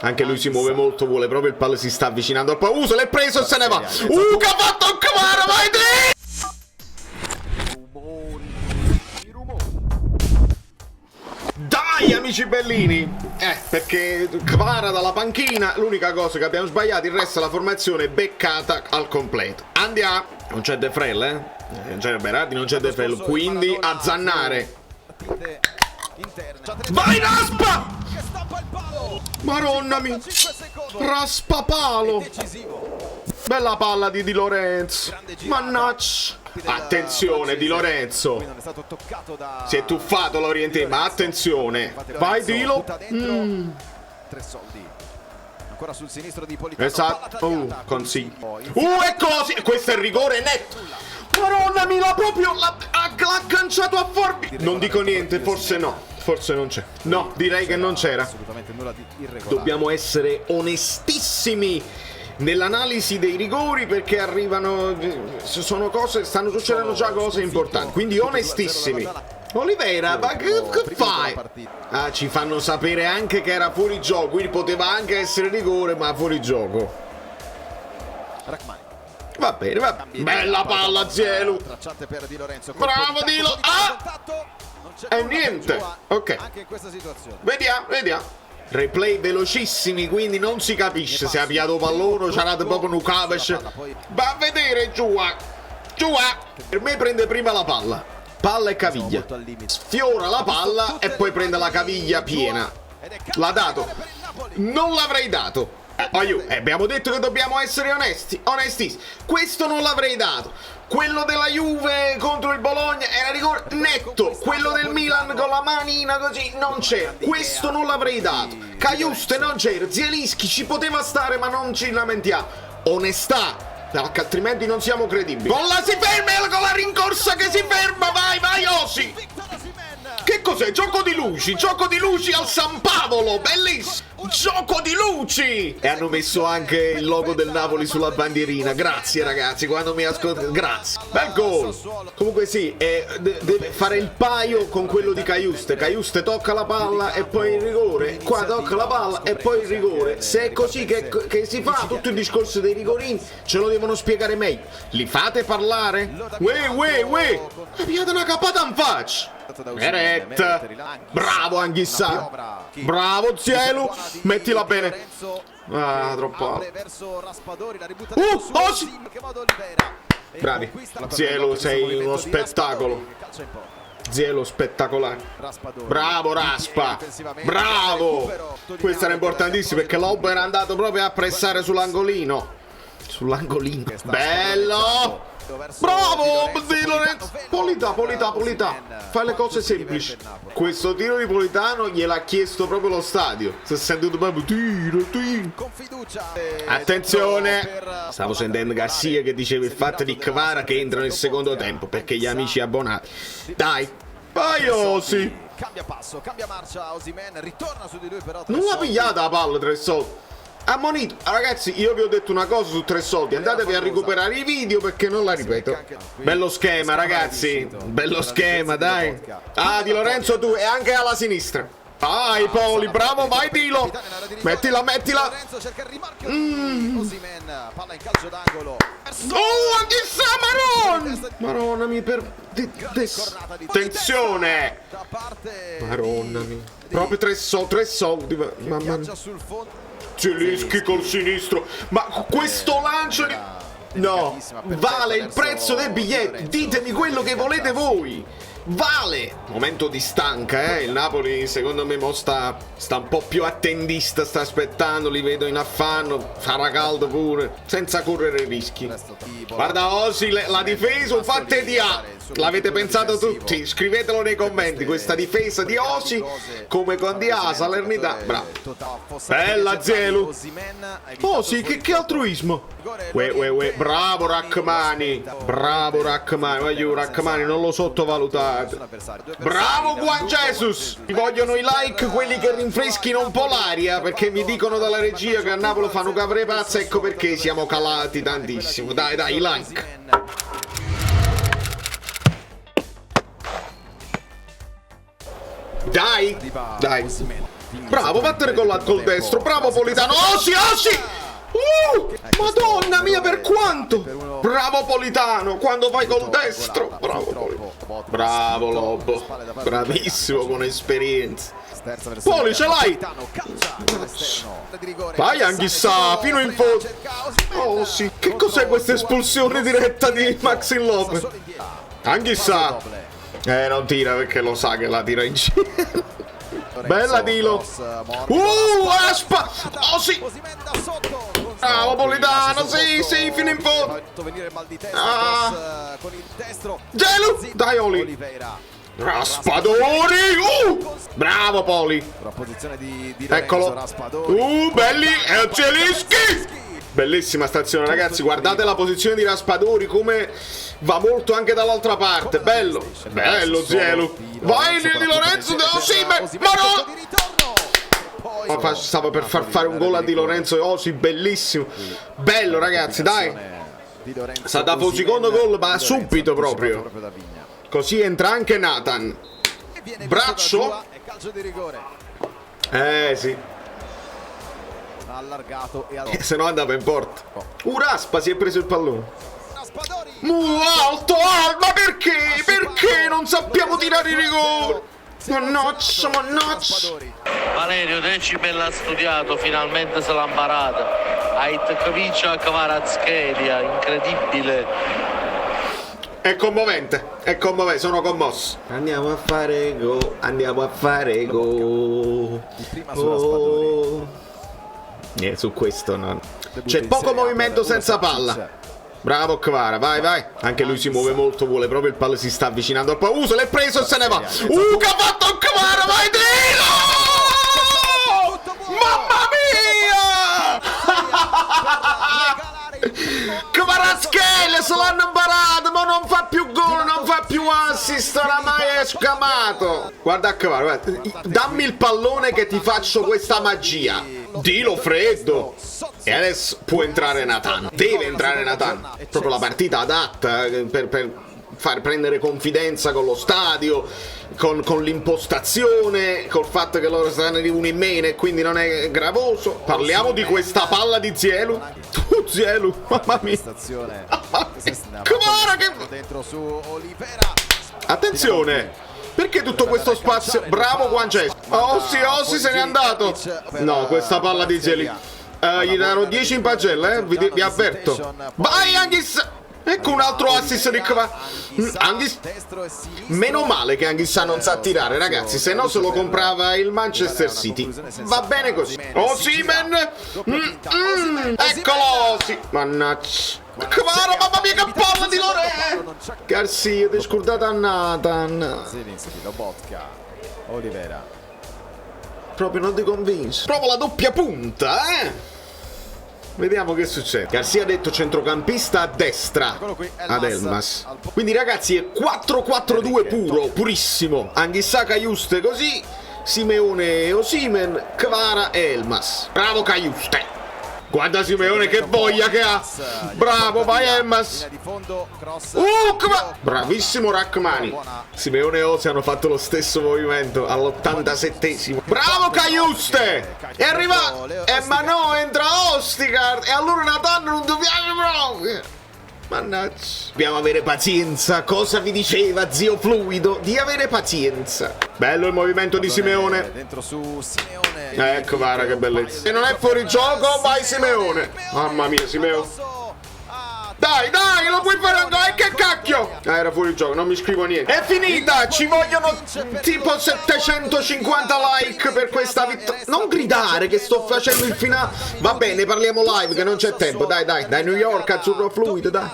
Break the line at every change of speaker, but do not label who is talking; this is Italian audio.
Anche lui si muove molto, vuole proprio il palo, si sta avvicinando al palo. Se l'è preso e se ne va. Che ha fatto un Kvara, vai te! Dai amici bellini! Perché Kvara dalla panchina, l'unica cosa che abbiamo sbagliato, il resto della formazione è beccata al completo. Andiamo! Non c'è De Frel, Non c'è Berardi, non c'è De Frel, quindi a Zannare. Vai Raspa! Maronnami! Raspapalo! Bella palla di Lorenzo! Mannaggia! Attenzione Di Lorenzo! Si è tuffato l'Oriente, ma attenzione! Vai Dilo!
Ancora sul sinistro di Politano.
Esatto, consiglio. E così! Questo è il rigore netto! Maronnami, l'ha agganciato a Forbi! Non dico niente, forse no. Forse non c'è. No, direi che non c'era.
Assolutamente nulla di irregolare.
Dobbiamo essere onestissimi nell'analisi dei rigori, perché arrivano, sono cose, stanno succedendo già cose importanti, quindi onestissimi. Oliveira, ma che fai? Ah, ci fanno sapere anche che era fuori gioco, quindi poteva anche essere rigore, ma fuori gioco. Va bene, va bene. Bella palla Zielu. Bravo Dilo. E niente. Ok. Vediamo. Replay velocissimi, quindi non si capisce se ha piato pallone o c'ha dato proprio un Kavesh. Va a vedere Giua. Per me prende prima la palla. Palla e caviglia. Sfiora la palla e poi prende la caviglia piena. L'ha dato. Non l'avrei dato. Abbiamo detto che dobbiamo essere onestissimi. Questo non l'avrei dato. Quello della Juve contro il Bologna era rigore netto. Quello del Milan con la manina così non c'era. Questo non l'avrei dato. Cajuste non c'era. Zielinski ci poteva stare, ma non ci lamentiamo. Onestà, perché altrimenti non siamo credibili. Con la si ferma, con la rincorsa che si ferma. Vai Osi. Che cos'è? Gioco di luci al San Paolo, bellissimo! Gioco di luci! E hanno messo anche il logo del Napoli sulla bandierina. Grazie ragazzi, quando mi ascoltate, grazie. Bel gol! Comunque sì, deve fare il paio con quello di Cajuste. Cajuste tocca la palla e poi il rigore. Qua tocca la palla e poi il rigore. Se è così che si fa tutto il discorso dei rigorini, ce lo devono spiegare meglio. Li fate parlare? Uè! Abbiate una cappata in faccia! Meret, bravo Anghissà, bravo Zielu, mettila bene. Troppo. Osi. Bravi, Zielu, sei uno spettacolo. Zielu spettacolare. Bravo Raspa, bravo. Questo era importantissimo perché Lob era andato proprio a pressare sull'angolino. Bello. Bravo Di Lorenzo. Polità. Fai le cose semplici. Questo tiro di Politano gliel'ha chiesto proprio lo stadio. Si è sentito proprio tiro. Attenzione. Stavo sentendo Garcia che diceva il fatto di Kvara che entra nel secondo tempo, perché gli amici abbonati. Dai. Vai Osi.
Cambia passo, cambia marcia Osimhen, ritorna su di lui però.
Non l'ha pigliata la palla Tre Soldi. Ammonito, ragazzi, io vi ho detto una cosa su Tre Soldi, andatevi a recuperare i video perché non la ripeto. Bello schema ragazzi, bello schema, dai. Di Lorenzo tu, e anche alla sinistra. Vai Poli, bravo, vai Dilo. Mettila. Anche Maronnami per... Attenzione. Maronnami. Proprio Tre Soldi, mamma mia. Zielinski col sinistro, ma questo lancio no, vale il prezzo del biglietto. Ditemi quello che volete voi. Vale. Momento di stanca, il Napoli secondo me sta un po' più attendista, sta aspettando, li vedo in affanno, farà caldo pure, senza correre rischi. Guarda Osi, la difesa un fatte di A. L'avete pensato tutti? Scrivetelo nei commenti, questa difesa di Osi come con Dia Salernità. Bravo. Bella Zielu. Osi, che altruismo. Bravo Rachmani. Voglio Rachmani, non lo sottovalutate. Bravo Juan Jesus. Mi vogliono i like, quelli che rinfreschino un po' l'aria, perché mi dicono dalla regia che a Napoli fanno capre pazza, ecco perché siamo calati tantissimo. Dai, i like. Dai. Bravo, battere col destro. Bravo Politano. Oh sì, oh sì. Madonna mia, per quanto. Bravo Politano, quando vai col destro. Bravo Politano. Bravo Lobo. Bravissimo, con esperienza. Poli, ce l'hai. Vai Anghissà, fino in fondo. Oh sì, che cos'è questa espulsione diretta di Maxi Lopez? Anghissà. Non tira perché lo sa che la tira in giro. Bella Dilo. Aspa. Oh sì. Bravo Politano, sì, sì, fino in fondo. Gelu. Dai Oli. Raspadori. Bravo Poli. Eccolo. Belli. E Zelinski. Bellissima stazione, ragazzi. Guardate la posizione di Raspadori, come va molto anche dall'altra parte. Bello. Bello Zielu. Vai Di Lorenzo. Osimhen. Ma no. Stavo per far fare un gol a Di Lorenzo e Osi. Bellissimo. Bello ragazzi, dai. Sta da un secondo gol, ma subito proprio. Così entra anche Nathan. Braccio. Sì.
Allargato e
se no andava in porta. Raspa si è preso il pallone. Alto, ma perché? Perché non sappiamo tirare i rigori? Mannoccia.
Valerio Decibel l'ha studiato, finalmente se l'ha imparata. Aitkovic Kvaratskhelia, incredibile.
È commovente, sono commosso. Andiamo a fare go. Su questo no. C'è poco movimento senza palla. Bravo Kvara, vai. Anche lui si muove molto, vuole proprio il pallone, si sta avvicinando al pallone. Se l'è preso e se ne va. Che ha fatto Kvara, vai Dilo! Mamma mia! Kvaratskhelia se l'hanno imparato, ma non fa più gol, non fa più assist, oramai è scamato. Guarda Kvara, dammi il pallone che ti faccio questa magia. Dilo freddo. E adesso può entrare Nathan. Deve entrare Nathan. Proprio la partita adatta per far prendere confidenza con lo stadio, con l'impostazione, col fatto che loro stanno di uno in meno e quindi non è gravoso. Parliamo di questa palla di Zielu. Tu Zielu, mamma mia. Kvara che... Attenzione. Perché tutto questo spazio? Bravo Guancesco. Ossi se n'è andato. No, questa palla di Zeli. Gli darò 10 in pagella, vi avverto. Vai Anghissà. Ecco un altro assist di Kvara. Meno male che Anghissà non sa tirare, ragazzi, se no se lo comprava il Manchester City. Va bene così. Osimhen. Eccolo. Sì. Mannaggia. Kvara, mamma mia che palla di Lorenzo. Garcia, ti scordate a Nathan.
Olivera.
Proprio non ti convince. Prova la doppia punta, Vediamo che succede. Garcia ha detto centrocampista a destra ad Elmas. Quindi ragazzi è 4-4-2 puro, purissimo. Anghissà, Cajuste così. Simeone, Osimhen, Kvara e Elmas. Bravo Cajuste. Guarda Simeone che voglia che ha. Bravo, vai Elmas. Bravissimo Rachmani. Simeone e Osi hanno fatto lo stesso movimento all'87esimo. Bravo Cajuste. E arriva. Ma no, entra Ostigard. E allora Nathan non dobbiamo proprio. Mannaggia. Dobbiamo avere pazienza. Cosa vi diceva zio Fluido? Di avere pazienza. Bello il movimento di Simeone.
Dentro su Simeone.
Ecco, guarda che bellezza. E non è fuori gioco, vai Simeone. Mamma mia, Simeone. Dai, lo puoi fare ancora. Che cacchio. Era fuori gioco, non mi scrivo niente. È finita, ci vogliono tipo 750 like per questa vittoria. Non gridare che sto facendo il finale. Va bene, parliamo live che non c'è tempo. Dai, New York, azzurro fluido, dai.